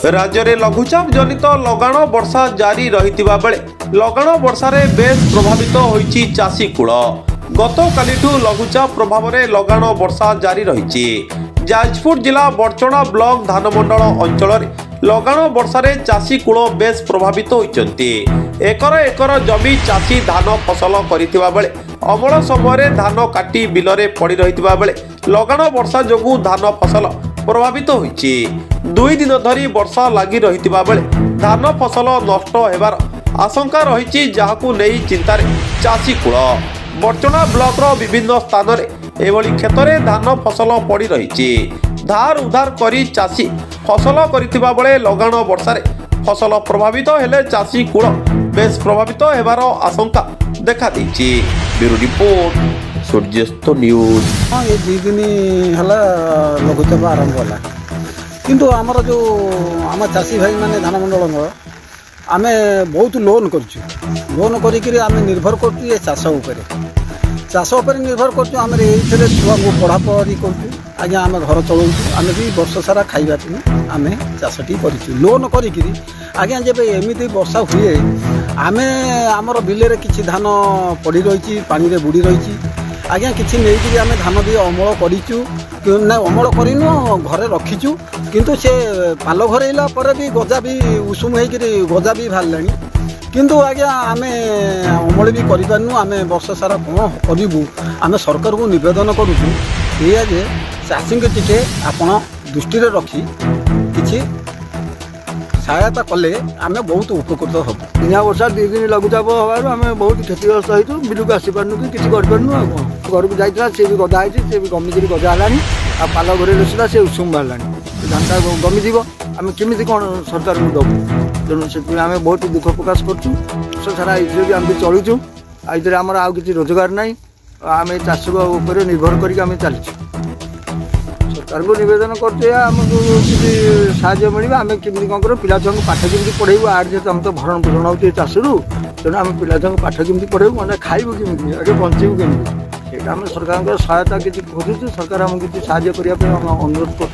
राज्य में लघुचाप जनित लगाण वर्षा जारी रहितिबा बेले लगाण वर्षा रे बेस प्रभावित होईची चाषी कूल। गतकालिठू लघुचाप प्रभाव में लगाण वर्षा जारी रही। जाजपुर जिला बरचणा ब्लॉक धानमंडल अंचल लगाण वर्षा रे चाषी कूल बेस प्रभावित होइचंती। एकर एकर जमी चाषी धान फसल करिथिबा बेले अमल समय धान काटी बिलरे पड़ी रहितिबा बेले लगाण वर्षा जोगु धान फसल प्रभावित होइची। 2 दिन धरी वर्षा लगी रहितिबा बेले धान फसल नष्ट हेबार आशंका रही, जहाकू नहीं चिंतार चाषी कूल। बरचणा ब्लॉक रो विभिन्न स्थान में एभली क्षेत्र धान फसल पड़ी रही। धार उधार करी चाषी फसल करिथिबा बेले लगाण वर्षा रे फसल प्रभावित हेले चाषी कूल बेस प्रभावित हेबार आशंका देखा देछि। ब्यूरो रिपोर्ट सूर्यास्त न्यूज। ये 2 दिन है लघुचाप आरंभ है, किंतु आमर जो आम चाषी भाई माने धान मंडल आम बहुत लोन कर आम निर्भर कर चाष उपर निर्भर कर छुआ को पढ़ापढ़ी कर आज्ञा आम घर चलाऊ। आम भी वर्ष सारा खाइबा आम चाषटी कर लोन करी आज्ञा जब एमती वर्षा हुए आम आमर बिल किसी धान पड़ी रही पानी रे बुड़ी रही आज्ञा किसी नहीं आम धान भी अमल करूँ ना अमल करनु घरे रखीचु, किंतु से पाल घरैला भी गजा भी उषुम हो गजा भी बाहर किंतु आज्ञा आम अमल भी करूँ। आम वर्ष सारा कौन करूँ आम सरकार को निवेदन करुँ ये जे चाषी के टिके आपण दृष्टि रखी किसी सहायता कले आम बहुत उपकृत हो। बिना वर्षा 2 दिन लघुचाप हबार आम बहुत क्षतिग्रस्त हो बिलुक आसीपारू कि किसी करपारू घर को जाइए सी भी गदा होती सी भी गमिक गजा है आ पाल घरे रसला से उषुम बाहर धानटा गमीज आम केमी कौन सरकार को दबू तेणु से आम बहुत दुख प्रकाश कर सारा ये भी आम चलुचु ये आमर आउ कि रोजगार ना आम चाष निर्भर करके चलचु। सरकार को निवेदन करते आमको किसी साहाय्य मिले आम केमी कौन कर पिला छुआ पाठ केमी पढ़ेबू आड़ जेहतु आम तो भरण पोषण होती चाषरू तेणु आम पिला छुआ पाठ केमी पढ़ेबू मैंने खाइबू केमी आगे बंचू केमी से आम सरकार सहायता किसी खोजुँ सरकार आमको किसी साहाय्य करने अनुरोध कर।